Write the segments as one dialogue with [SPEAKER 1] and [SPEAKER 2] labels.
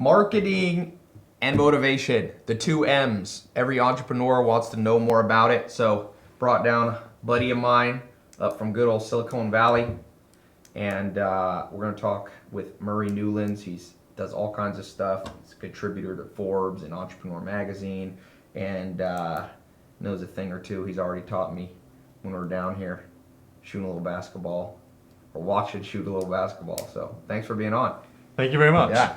[SPEAKER 1] Marketing and motivation, the two M's. Every entrepreneur wants to know more about it. So brought down a buddy of mine up from good old Silicon Valley. And we're going to talk with Murray Newlands. He does all kinds of stuff. He's a contributor to Forbes and Entrepreneur Magazine. And knows a thing or two. He's already taught me when we're down here shooting a little basketball. Or watching shoot a little basketball. So thanks for being on.
[SPEAKER 2] Thank you very much.
[SPEAKER 1] Yeah.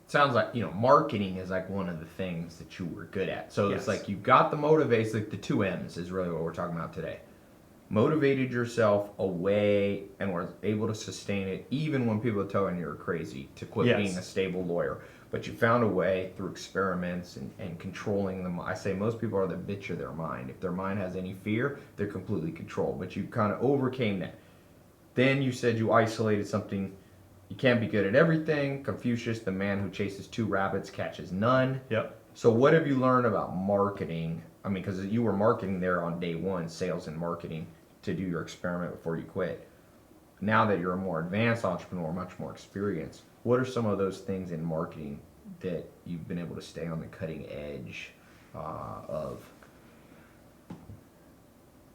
[SPEAKER 1] Sounds like, marketing is like one of the things that you were good at. So
[SPEAKER 2] Yes.
[SPEAKER 1] it's like you've got the motivation, like the two M's is really what we're talking about today. Motivated yourself away and were able to sustain it even when people are telling you you're crazy to quit
[SPEAKER 2] Yes.
[SPEAKER 1] being a stable lawyer. But you found a way through experiments and controlling them. I say most people are the bitch of their mind. If their mind has any fear, they're completely controlled. But you kind of overcame that. Then you said you isolated something. You can't be good at everything. Confucius, the man who chases two rabbits, catches none.
[SPEAKER 2] Yep.
[SPEAKER 1] So what have you learned about marketing? I mean, because you were marketing there on day one, sales and marketing, to do your experiment before you quit. Now that you're a more advanced entrepreneur, much more experienced, what are some of those things in marketing that you've been able to stay on the cutting edge of?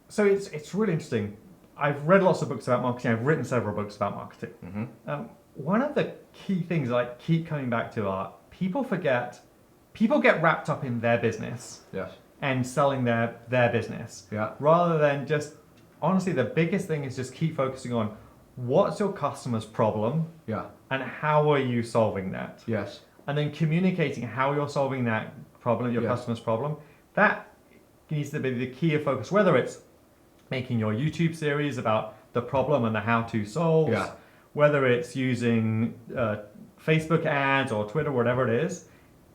[SPEAKER 2] So it's really interesting. I've read lots of books about marketing. I've written several books about marketing.
[SPEAKER 1] Mm-hmm.
[SPEAKER 2] One of the key things I keep coming back to are people get wrapped up in their business
[SPEAKER 1] Yes.
[SPEAKER 2] and selling their business.
[SPEAKER 1] Yeah.
[SPEAKER 2] Rather than just, honestly, the biggest thing is just keep focusing on what's your customer's problem
[SPEAKER 1] Yeah.
[SPEAKER 2] and how are you solving that?
[SPEAKER 1] Yes.
[SPEAKER 2] And then communicating how you're solving that problem, your
[SPEAKER 1] Yes.
[SPEAKER 2] customer's problem. That needs to be the key of focus, whether it's making your YouTube series about the problem and the how-to solves,
[SPEAKER 1] Yeah.
[SPEAKER 2] whether it's using Facebook ads or Twitter, whatever it is,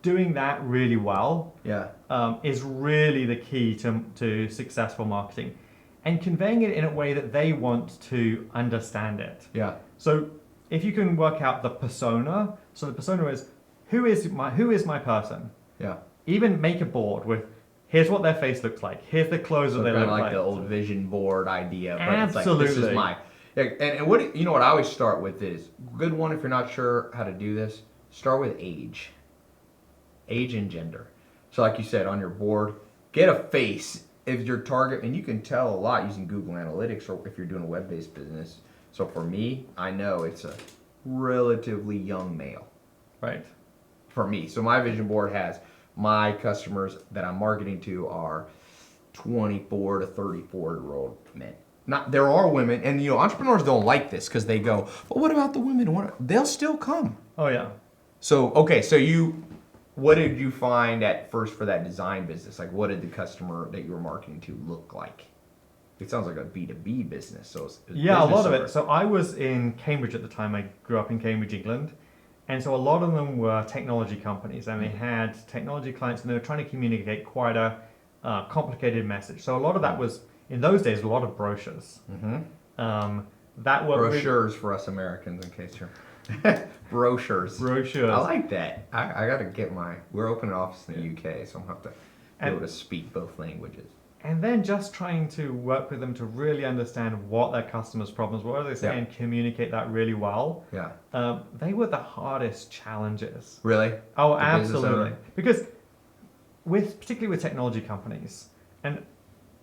[SPEAKER 2] doing that really well
[SPEAKER 1] Yeah.
[SPEAKER 2] is really the key to successful marketing, and conveying it in a way that they want to understand it.
[SPEAKER 1] Yeah.
[SPEAKER 2] So if you can work out the persona, so the persona is who is my person.
[SPEAKER 1] Yeah.
[SPEAKER 2] Even make a board with here's what their face looks like, here's the clothes
[SPEAKER 1] So
[SPEAKER 2] that they
[SPEAKER 1] kind
[SPEAKER 2] look
[SPEAKER 1] of like
[SPEAKER 2] like.
[SPEAKER 1] the old vision board idea, but
[SPEAKER 2] Absolutely.
[SPEAKER 1] it's like this is my. And what what I always start with is good one if you're not sure how to do this. Start with age and gender. So like you said on your board, get a face if your target, and you can tell a lot using Google Analytics or if you're doing a web-based business. So for me, I know it's a relatively young male.
[SPEAKER 2] Right.
[SPEAKER 1] For me, so my vision board has my customers that I'm marketing to are 24 to 34-year-old men. Not there are women, and entrepreneurs don't like this because they go, "Well, what about the women? They'll still come."
[SPEAKER 2] Oh yeah.
[SPEAKER 1] So okay, so what did you find at first for that design business? Like, what did the customer that you were marketing to look like? It sounds like a B2B business. So it's
[SPEAKER 2] Yeah, a
[SPEAKER 1] business
[SPEAKER 2] lot of
[SPEAKER 1] owner.
[SPEAKER 2] it. So I was in Cambridge at the time. I grew up in Cambridge, England. And so a lot of them were technology companies, and they had technology clients, and they were trying to communicate quite a complicated message. So a lot of that was, in those days, a lot of brochures.
[SPEAKER 1] Mm-hmm.
[SPEAKER 2] That were
[SPEAKER 1] Brochures for us Americans, in case you're brochures.
[SPEAKER 2] Brochures.
[SPEAKER 1] I like that. I got to get we're opening an office in the UK, so I'm going to have to be able to speak both languages.
[SPEAKER 2] And then just trying to work with them to really understand what their customers' problems were, they say, and communicate that really well.
[SPEAKER 1] Yeah.
[SPEAKER 2] They were the hardest challenges.
[SPEAKER 1] Really?
[SPEAKER 2] Oh,
[SPEAKER 1] The business
[SPEAKER 2] absolutely.
[SPEAKER 1] owner?
[SPEAKER 2] Because particularly with technology companies, and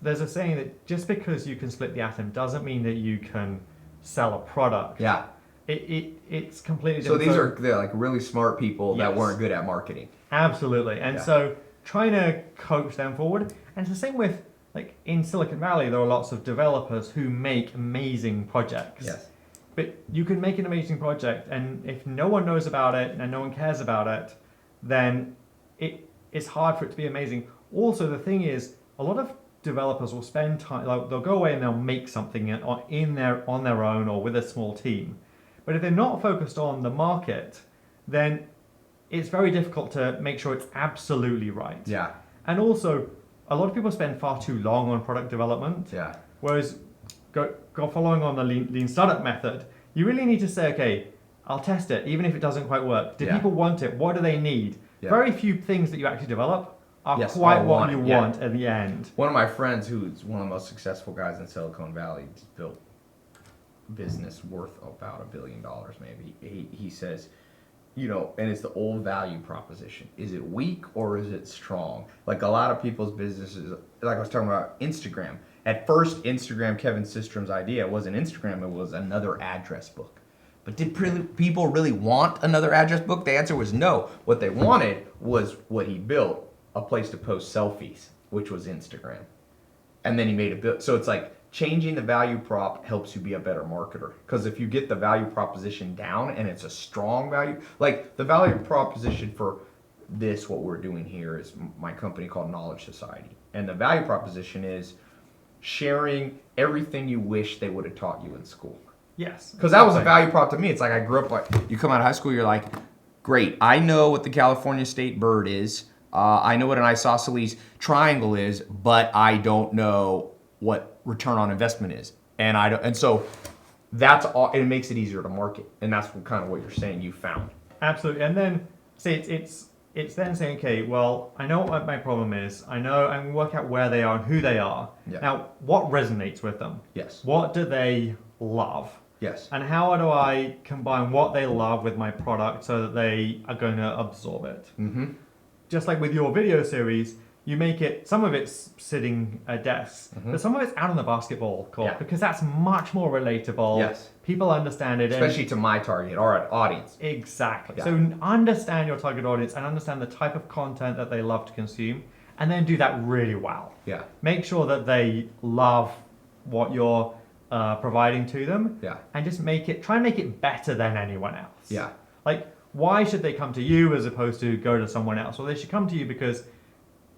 [SPEAKER 2] there's a saying that just because you can split the atom doesn't mean that you can sell a product.
[SPEAKER 1] Yeah.
[SPEAKER 2] It's completely
[SPEAKER 1] So
[SPEAKER 2] different.
[SPEAKER 1] they're like really smart people that
[SPEAKER 2] Yes.
[SPEAKER 1] weren't good at marketing.
[SPEAKER 2] Absolutely. And so trying to coach them forward. And it's the same with, like, in Silicon Valley, there are lots of developers who make amazing projects.
[SPEAKER 1] Yes.
[SPEAKER 2] But you can make an amazing project, and if no one knows about it and no one cares about it, then it's hard for it to be amazing. Also, the thing is, a lot of developers will spend time, like, they'll go away and they'll make something on their own or with a small team. But if they're not focused on the market, then it's very difficult to make sure it's absolutely right.
[SPEAKER 1] Yeah.
[SPEAKER 2] And also, a lot of people spend far too long on product development.
[SPEAKER 1] Yeah.
[SPEAKER 2] Whereas, go following on the lean startup method, you really need to say, okay, I'll test it, even if it doesn't quite work. Do people want it? What do they need?
[SPEAKER 1] Yeah.
[SPEAKER 2] Very few things that you actually develop are
[SPEAKER 1] Yes,
[SPEAKER 2] quite
[SPEAKER 1] all
[SPEAKER 2] what
[SPEAKER 1] want
[SPEAKER 2] you
[SPEAKER 1] it, yeah.
[SPEAKER 2] want at the end.
[SPEAKER 1] One of my friends, who's one of the most successful guys in Silicon Valley, built business worth about $1 billion maybe. He says and it's the old value proposition. Is it weak or is it strong? Like a lot of people's businesses, like I was talking about Instagram. At first, Instagram, Kevin Systrom's idea wasn't Instagram, it was another address book. But did people really want another address book? The answer was no. What they wanted was what he built, a place to post selfies, which was Instagram. And then he made a bill. So it's like changing the value prop helps you be a better marketer. Because if you get the value proposition down and it's a strong value, like the value proposition for this, what we're doing here is my company called Knowledge Society. And the value proposition is sharing everything you wish they would have taught you in school.
[SPEAKER 2] Yes.
[SPEAKER 1] Because that was a value prop to me. It's like I grew up like, you come out of high school, you're like, great, I know what the California state bird is. I know what an isosceles triangle is, but I don't know what return on investment is. And so that's all, and it makes it easier to market. And that's kind of what you're saying you found.
[SPEAKER 2] Absolutely. And then say it's then saying, okay, well, I know what my problem is. I know I can work out where they are and who they are.
[SPEAKER 1] Yeah.
[SPEAKER 2] Now, what resonates with them?
[SPEAKER 1] Yes.
[SPEAKER 2] What do they love?
[SPEAKER 1] Yes.
[SPEAKER 2] And how do I combine what they love with my product so that they are going to absorb it?
[SPEAKER 1] Mm-hmm.
[SPEAKER 2] Just like with your video series, you make it, some of it's sitting at desks, but some of it's out on the basketball court because that's much more relatable.
[SPEAKER 1] Yes.
[SPEAKER 2] People understand it.
[SPEAKER 1] Especially to my target or audience.
[SPEAKER 2] Exactly.
[SPEAKER 1] Yeah.
[SPEAKER 2] So understand your target audience and understand the type of content that they love to consume and then do that really well.
[SPEAKER 1] Yeah.
[SPEAKER 2] Make sure that they love what you're providing to them.
[SPEAKER 1] Yeah.
[SPEAKER 2] And just try and make it better than anyone else.
[SPEAKER 1] Yeah.
[SPEAKER 2] Like, why should they come to you as opposed to go to someone else? Well, they should come to you because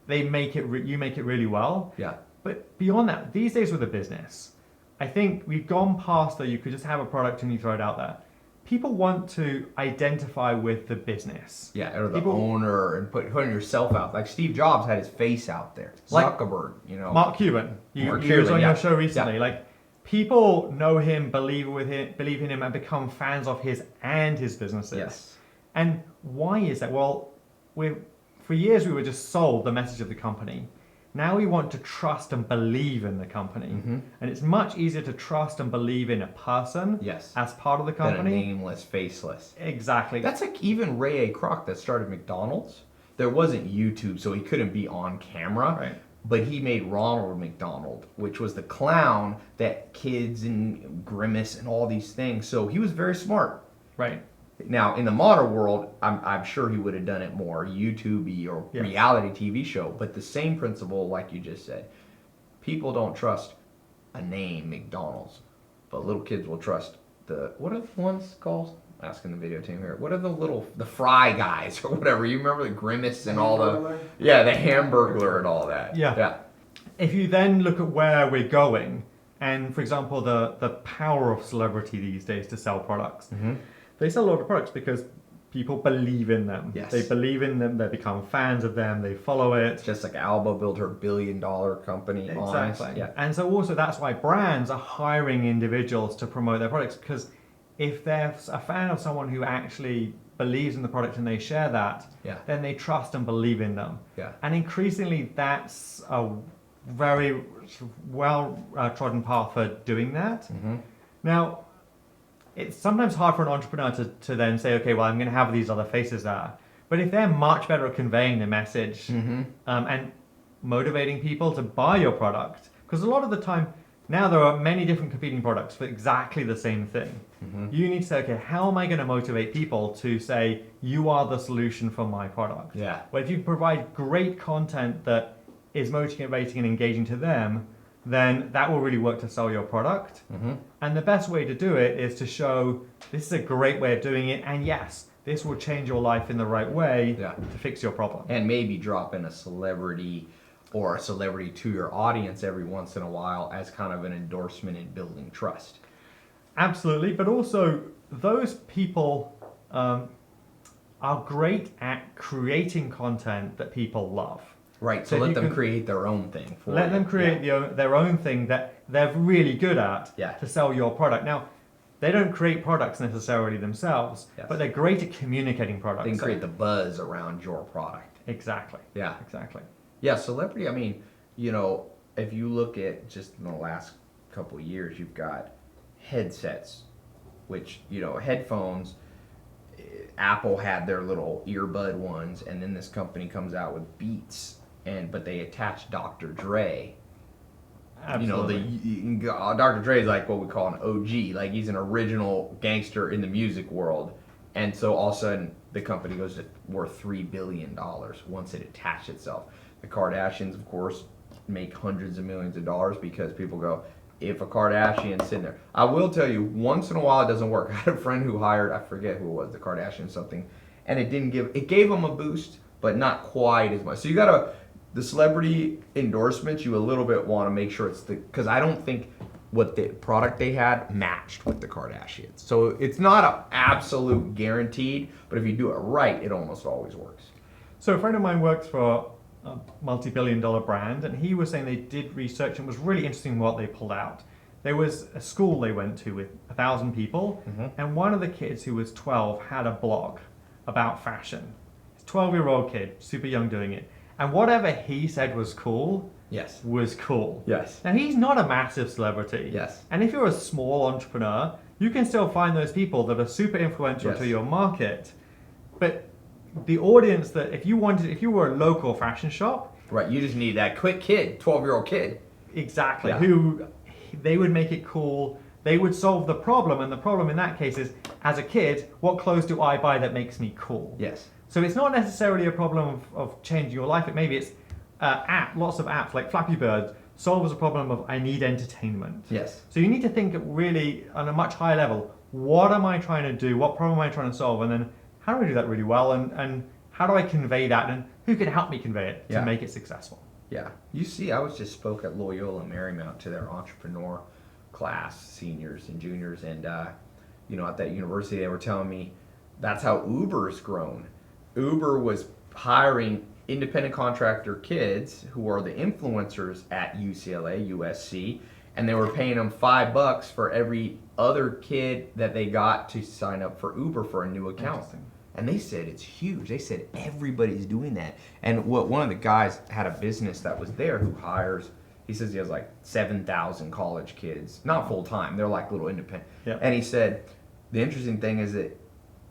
[SPEAKER 2] you make it really well.
[SPEAKER 1] Yeah.
[SPEAKER 2] But beyond that, these days with a business, I think we've gone past that you could just have a product and you throw it out there. People want to identify with the business.
[SPEAKER 1] Yeah, or the owner and putting yourself out. Like Steve Jobs had his face out there. Zuckerberg,
[SPEAKER 2] Mark Cuban. He was on your show recently. Yeah. Like, people know him, believe in him, and become fans of his and his businesses.
[SPEAKER 1] Yes.
[SPEAKER 2] And why is that? Well, for years we were just sold the message of the company. Now we want to trust and believe in the company. Mm-hmm. And it's much easier to trust and believe in a person as part of the company.
[SPEAKER 1] Than a nameless, faceless.
[SPEAKER 2] Exactly.
[SPEAKER 1] That's like even Ray A. Kroc that started McDonald's. There wasn't YouTube, so he couldn't be on camera.
[SPEAKER 2] Right.
[SPEAKER 1] But he made Ronald McDonald, which was the clown that kids and Grimace and all these things. So he was very smart.
[SPEAKER 2] Right.
[SPEAKER 1] Now, in the modern world, I'm sure he would have done it more YouTube-y or reality TV show. But the same principle, like you just said, people don't trust a name, McDonald's. But little kids will trust what are the ones called? Asking the video team here. What are the Fry Guys or whatever? You remember the Grimace and all the the Hamburglar and all that.
[SPEAKER 2] Yeah. If you then look at where we're going, and for example, the power of celebrity these days to sell products. Mm-hmm. They sell a lot of products because people believe in them.
[SPEAKER 1] Yes.
[SPEAKER 2] They believe in them. They become fans of them. They follow it.
[SPEAKER 1] Just like Alba built her $1 billion company.
[SPEAKER 2] Exactly.
[SPEAKER 1] Yeah.
[SPEAKER 2] And so also that's why brands are hiring individuals to promote their products, because if they're a fan of someone who actually believes in the product and they share that, then they trust and believe in them.
[SPEAKER 1] Yeah.
[SPEAKER 2] And increasingly that's a very well trodden path for doing that. Mm-hmm. Now, it's sometimes hard for an entrepreneur to then say, okay, well, I'm going to have these other faces there. But if they're much better at conveying the message and motivating people to buy your product, because a lot of the time, now there are many different competing products for exactly the same thing. Mm-hmm. You need to say, okay, how am I going to motivate people to say, you are the solution for my product?
[SPEAKER 1] Yeah.
[SPEAKER 2] Well, if you provide great content that is motivating and engaging to them, then that will really work to sell your product. Mm-hmm. And the best way to do it is to show this is a great way of doing it, and yes, this will change your life in the right way to fix your problem.
[SPEAKER 1] And maybe drop in a celebrity or a celebrity to your audience every once in a while as kind of an endorsement in building trust.
[SPEAKER 2] Absolutely, but also those people are great at creating content that people love.
[SPEAKER 1] Right, so let them create their own thing.
[SPEAKER 2] Let them create their own thing that they're really good at to sell your product. Now, they don't create products necessarily themselves, but they're great at communicating products.
[SPEAKER 1] They can create the buzz around your product.
[SPEAKER 2] Exactly.
[SPEAKER 1] Yeah.
[SPEAKER 2] Exactly.
[SPEAKER 1] Yeah, celebrity, I mean, if you look at just in the last couple of years, you've got headsets, which, headphones, Apple had their little earbud ones, and then this company comes out with Beats, but they attach Dr. Dre.
[SPEAKER 2] Absolutely.
[SPEAKER 1] Dr. Dre is like what we call an OG, like he's an original gangster in the music world, and so all of a sudden the company goes to worth $3 billion once it attached itself. The Kardashians, of course, make hundreds of millions of dollars because people go, if a Kardashian's sitting there. I will tell you, once in a while it doesn't work. I had a friend who hired, I forget who it was, the Kardashian something, and it gave them a boost, but not quite as much. So you gotta, the celebrity endorsements, you a little bit want to make sure it's because I don't think what the product they had matched with the Kardashians. So it's not an absolute guaranteed, but if you do it right, it almost always works.
[SPEAKER 2] So a friend of mine works for a multi-billion-dollar brand, and he was saying they did research and it was really interesting what they pulled out. There was a school they went to with 1,000 people, and one of the kids who was 12 had a blog about fashion. He's a 12-year-old kid, super young doing it. And whatever he said was cool,
[SPEAKER 1] Yes.
[SPEAKER 2] was cool.
[SPEAKER 1] Yes.
[SPEAKER 2] Now, he's not a massive celebrity.
[SPEAKER 1] Yes.
[SPEAKER 2] And if you're a small entrepreneur, you can still find those people that are super influential
[SPEAKER 1] Yes.
[SPEAKER 2] to your market. But the audience that, if you were a local fashion shop,
[SPEAKER 1] Right, you just need that quick kid, 12-year-old kid.
[SPEAKER 2] exactly,
[SPEAKER 1] Yeah.
[SPEAKER 2] who they would make it cool, they would solve the problem, and the problem in that case is, as a kid, what clothes do I buy that makes me cool?
[SPEAKER 1] Yes.
[SPEAKER 2] So it's not necessarily a problem of changing your life. Maybe it's lots of apps like Flappy Bird solves a problem of I need entertainment.
[SPEAKER 1] Yes.
[SPEAKER 2] So you need to think really on a much higher level. What am I trying to do? What problem am I trying to solve? And then how do I do that really well? And how do I convey that? And who can help me convey it to
[SPEAKER 1] Yeah.
[SPEAKER 2] make it successful?
[SPEAKER 1] Yeah. You see, I was just spoke at Loyola Marymount to their entrepreneur class, seniors and juniors, and at that university they were telling me that's how Uber's grown. Uber was hiring independent contractor kids who are the influencers at UCLA, USC, and they were paying them $5 for every other kid that they got to sign up for Uber for a new account.
[SPEAKER 2] Interesting.
[SPEAKER 1] And they said it's huge. They said everybody's doing that. And one of the guys had a business that was there who hires, he says he has like 7,000 college kids, not full time, they're like little independent.
[SPEAKER 2] Yep.
[SPEAKER 1] And he said the interesting thing is that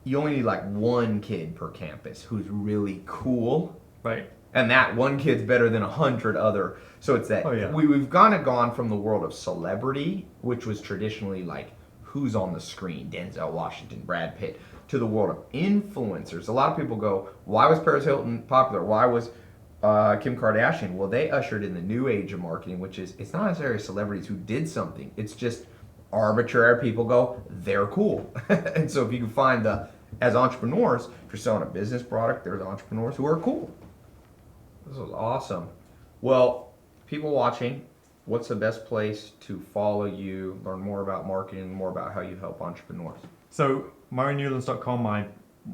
[SPEAKER 1] you only need like one kid per campus who's really cool.
[SPEAKER 2] Right.
[SPEAKER 1] And that one kid's better than 100 other. So it's that
[SPEAKER 2] Oh, yeah.
[SPEAKER 1] we've kind of gone from the world of celebrity, which was traditionally like who's on the screen, Denzel Washington, Brad Pitt, to the world of influencers. A lot of people go, why was Paris Hilton popular? Why was Kim Kardashian? Well, they ushered in the new age of marketing, which is it's not necessarily celebrities who did something. It's just arbitrary people go, they're cool. And so if you can find as entrepreneurs, if you're selling a business product, there's entrepreneurs who are cool. This was awesome. Well, people watching, what's the best place to follow you, learn more about marketing, more about how you help entrepreneurs?
[SPEAKER 2] So murraynewlands.com,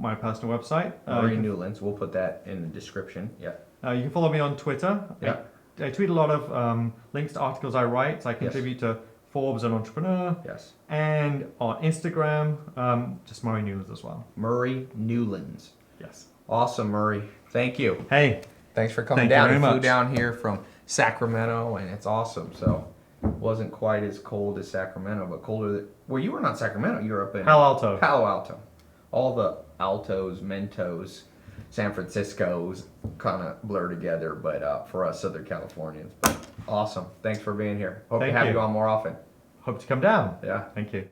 [SPEAKER 2] my personal website.
[SPEAKER 1] Murray Newlands, we'll put that in the description. Yeah.
[SPEAKER 2] You can follow me on Twitter.
[SPEAKER 1] Yeah.
[SPEAKER 2] I tweet a lot of links to articles I write. So I contribute to Forbes and Entrepreneur.
[SPEAKER 1] Yes.
[SPEAKER 2] And on Instagram, just Murray Newlands as well.
[SPEAKER 1] Murray Newlands.
[SPEAKER 2] Yes.
[SPEAKER 1] Awesome, Murray. Thank you.
[SPEAKER 2] Hey.
[SPEAKER 1] Thanks for coming
[SPEAKER 2] Thank you
[SPEAKER 1] down.
[SPEAKER 2] very
[SPEAKER 1] You flew
[SPEAKER 2] much.
[SPEAKER 1] down here from Sacramento, and it's awesome. So it wasn't quite as cold as Sacramento, but colder than... Well, you were not Sacramento. You were up in...
[SPEAKER 2] Palo Alto.
[SPEAKER 1] Palo Alto. All the altos, mentos, San Francisco's kind of blur together, but for us Southern Californians. But awesome. Thanks for being here. Hope to
[SPEAKER 2] Thank
[SPEAKER 1] have
[SPEAKER 2] you.
[SPEAKER 1] you on more often.
[SPEAKER 2] Hope to come down.
[SPEAKER 1] Yeah.
[SPEAKER 2] Thank you.